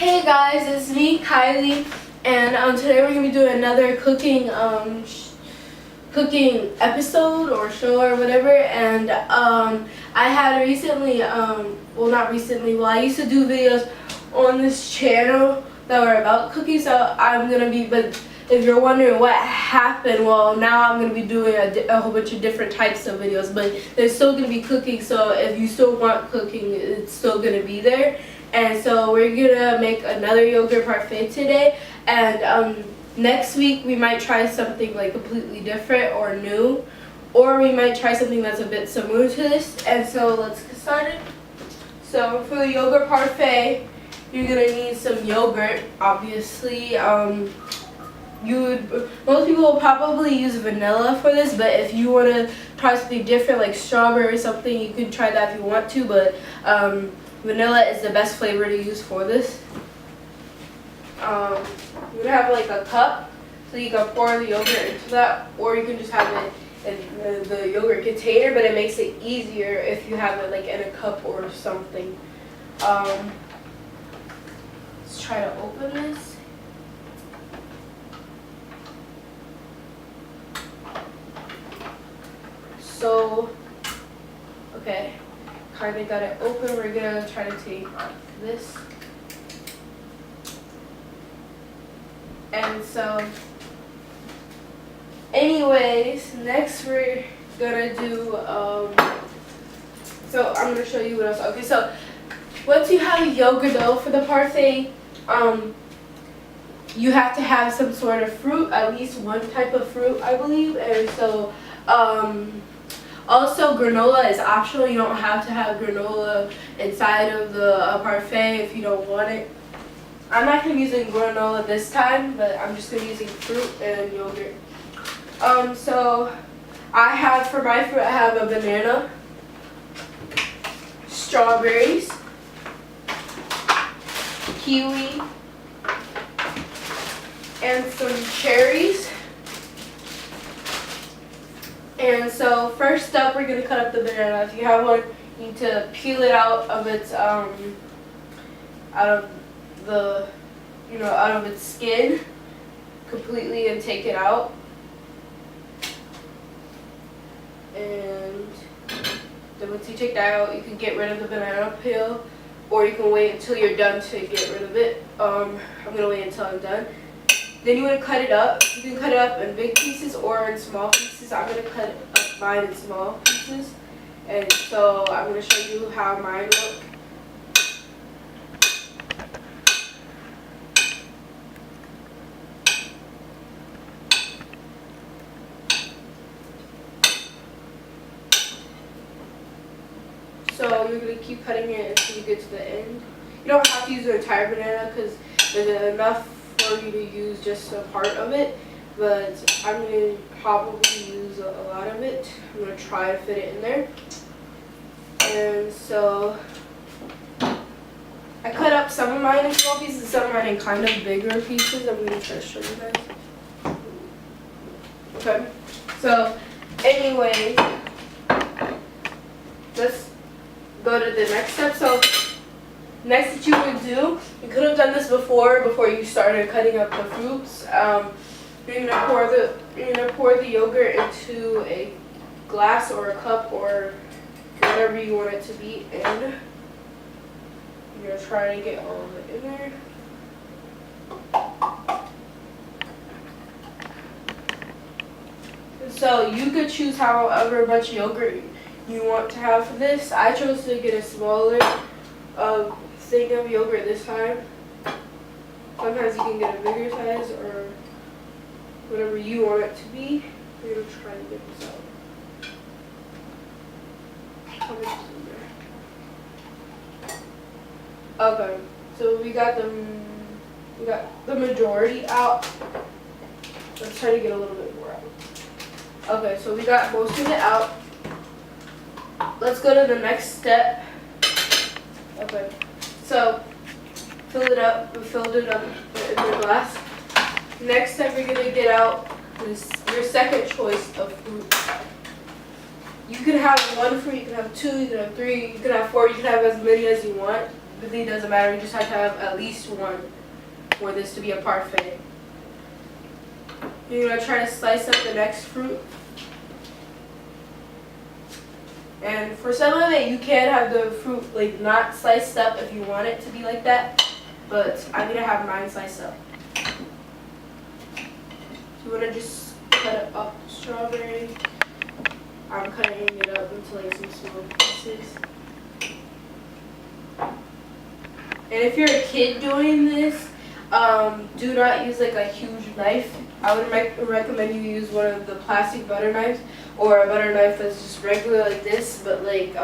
Hey guys, it's me, Kylie, and today we're gonna be doing another cooking cooking episode or show or whatever. And I had recently, well not recently, well I used to do videos on this channel that were about cooking. So I'm gonna be, but if you're wondering what happened, well now I'm gonna be doing a whole bunch of different types of videos, but there's still gonna be cooking. So if you still want cooking, it's still gonna be there. And so we're gonna make another yogurt parfait today, and next week we might try something like completely different or new, or we might try something that's a bit similar to this. And so let's get started. So for the yogurt parfait, you're gonna need some yogurt, obviously. Most people will probably use vanilla for this, but if you want to try something different like strawberry or something, you can try that if you want to, but vanilla is the best flavor to use for this. You're gonna have like a cup, so you can pour the yogurt into that, or you can just have it in the yogurt container, but it makes it easier if you have it like in a cup or something. Let's try to open this. So, okay, kind of got it open. We're gonna try to take this. And so, anyways, next we're gonna do, so I'm gonna show you what else. Okay, so once you have yogurt though for the parfait, you have to have some sort of fruit, at least one type of fruit, I believe. And so, also granola is optional. You don't have to have granola inside of the parfait if you don't want it. I'm not going to be using granola this time, but I'm just going to be using fruit and yogurt. So I have, for my fruit, I have a banana, strawberries, kiwi, and some cherries. And so first up, we're going to cut up the banana. If you have one, you need to peel it out of its out of its skin completely and take it out. And then once you take that out, you can get rid of the banana peel, or you can wait until you're done to get rid of it. I'm going to wait until I'm done. Then you want to cut it up. You can cut it up in big pieces or in small pieces. I'm going to cut up mine in small pieces. And so I'm going to show you how mine look. So you're going to keep cutting it until you get to the end. You don't have to use the entire banana because there's enough for you to use just a part of it, but I'm going to probably use a lot of it. I'm going to try to fit it in there. And so I cut up some of mine in small pieces, some of mine in kind of bigger pieces. I'm going to try to show you guys. Okay, so anyway, let's go to the next step. So next that you would do, you could have done this before you started cutting up the fruits. You're gonna pour the yogurt into a glass or a cup or whatever you want it to be in. You're gonna try to get all of it in there. So you could choose however much yogurt you want to have for this. I chose to get a smaller thing of yogurt this time. Sometimes you can get a bigger size or whatever you want it to be. We're going to try to get this out. How much is in there? Okay, so we got the majority out. Let's try to get a little bit more out. Okay, so we got most of it out. Let's go to the next step. Okay, so fill it up. We filled it up in the glass. Next step, we're gonna get out your second choice of fruit. You can have one fruit, you can have two, you can have three, you can have four, you can have as many as you want. really doesn't matter. You just have to have at least one for this to be a parfait. You're gonna try to slice up the next fruit. And for some of it, you can have the fruit like not sliced up if you want it to be like that. But I'm gonna have mine sliced up. So you wanna just cut up the strawberry. I'm cutting it up into like some small pieces. And if you're a kid doing this, do not use like a huge knife. I would recommend you use one of the plastic butter knives or a butter knife that's just regular like this. But like,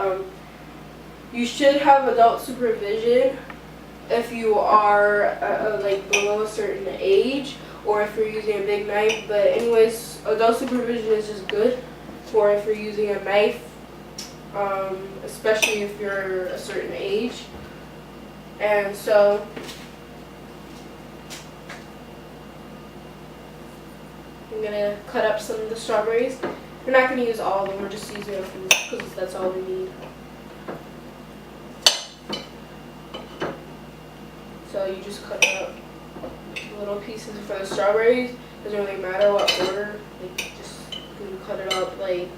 you should have adult supervision if you are like below a certain age, or if you're using a big knife. But anyways, adult supervision is just good for if you're using a knife, especially if you're a certain age. And so I'm gonna cut up some of the strawberries. We're not gonna use all of them, we're just using a few because that's all we need. So you just cut it up little pieces for the strawberries. Doesn't really matter what order. Like just you cut it up like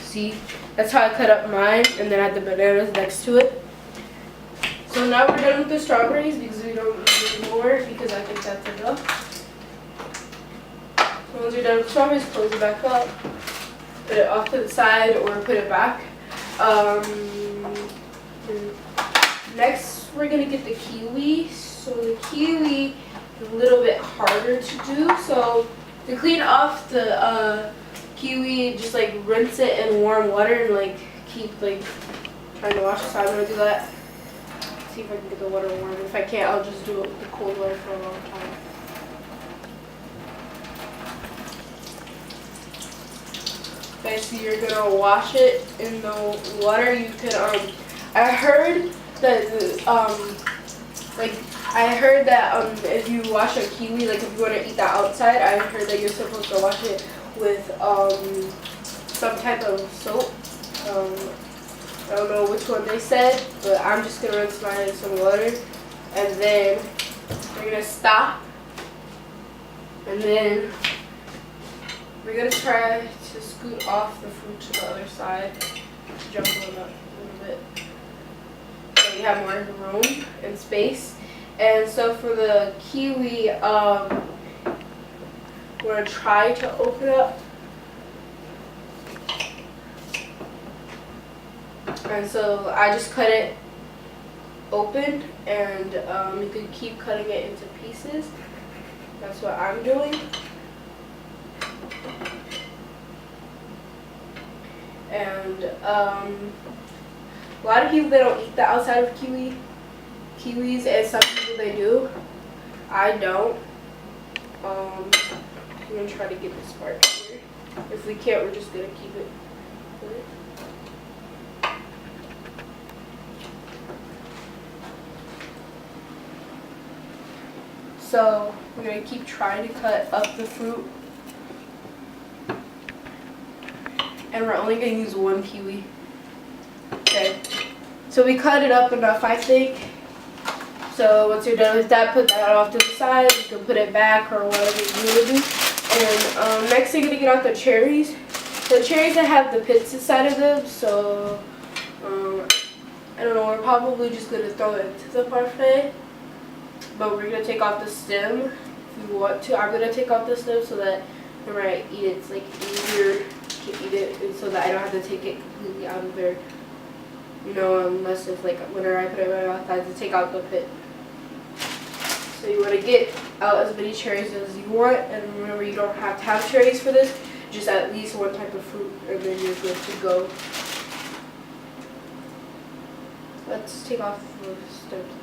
see, that's how I cut up mine, and then add the bananas next to it. So now we're done with the strawberries because we don't need more, because I think that's enough. So once you're done with strawberries, close it back up, put it off to the side or put it back. Next we're gonna get the kiwi. So the kiwi is a little bit harder to do. So to clean off the kiwi, just like rinse it in warm water and like keep like trying to wash it. So I'm gonna do that. See if I can get the water warm. If I can't, I'll just do it with the cold water for a long time. Okay, so you're gonna wash it in the water. You could I heard that if you wash a kiwi, like if you want to eat the outside, I heard that you're supposed to wash it with some type of soap. I don't know which one they said, but I'm just gonna rinse mine in some water, and then we're gonna stop, and then we're gonna try to scoot off the fruit to the other side, jump them up a little bit, so you have more room and space. And so for the kiwi, we're gonna try to open up. And so I just cut it open, and you can keep cutting it into pieces. That's what I'm doing. And a lot of people, they don't eat the outside of kiwis, and some people they do. I don't. I'm gonna try to get this part here. If we can't, we're just gonna keep it. So we're going to keep trying to cut up the fruit. And we're only going to use one kiwi. Okay. So we cut it up enough, I think. So once you're done with that, put that off to the side. You can put it back or whatever you want to do. And next you're going to get out the cherries. The cherries that have the pits inside of them. So I don't know, we're probably just going to throw it into the parfait. But we're going to take off the stem if you want to. I'm going to take off the stem so that whenever I eat it, it's like easier to eat it, and so that I don't have to take it completely out of there. You know, unless if like whenever I put it in my mouth, I have to take out the pit. So you want to get out as many cherries as you want, and remember you don't have to have cherries for this, just at least one type of fruit, and then you're good to go. Let's take off the stems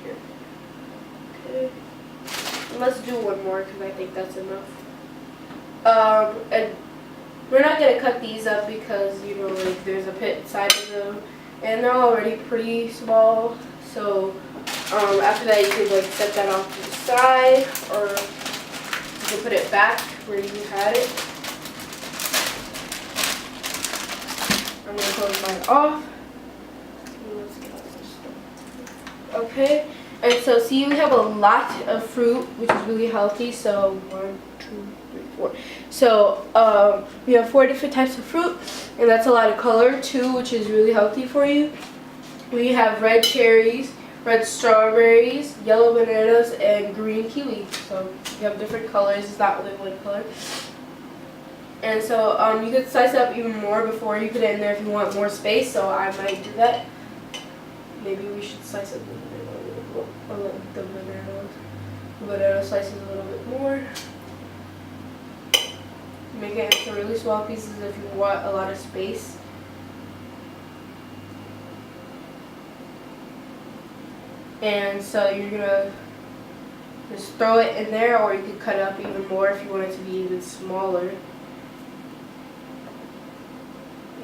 here. Okay. And let's do one more because I think that's enough. And we're not going to cut these up because, you know, like there's a pit inside of them, and they're already pretty small. So after that, you can like set that off to the side, or you can put it back where you had it. I'm going to close mine off. Okay, and so see, we have a lot of fruit, which is really healthy. So 1, 2, 3, 4. So we have 4 different types of fruit, and that's a lot of color too, which is really healthy for you. We have red cherries, red strawberries, yellow bananas, and green kiwi. So you have different colors. It's not only one color. And so you could slice up even more before you put it in there if you want more space. So I might do that. Maybe we should slice up the banana slices a little bit more. Make it into really small pieces if you want a lot of space. And so you're gonna just throw it in there, or you could cut it up even more if you want it to be even smaller.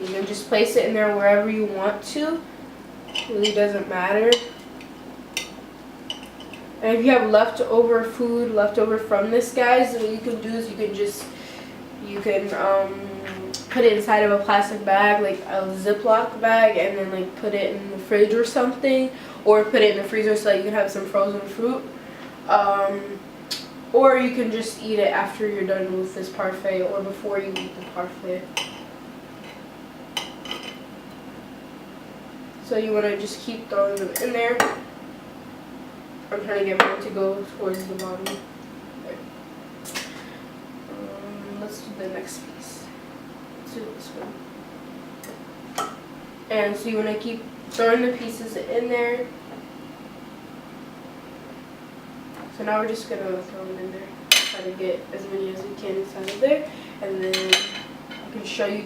You can just place it in there wherever you want to. It really doesn't matter. And if you have leftover food leftover from this, guys, what you can do is you can put it inside of a plastic bag, like a Ziploc bag, and then like put it in the fridge or something, or put it in the freezer so you can have some frozen fruit. Or you can just eat it after you're done with this parfait, or before you eat the parfait. So you want to just keep throwing them in there. I'm trying to get mine to go towards the bottom. Okay. Let's do the next piece. Let's do this one. And so you want to keep throwing the pieces in there. So now we're just going to throw them in there. Try to get as many as we can inside of there. And then I can show you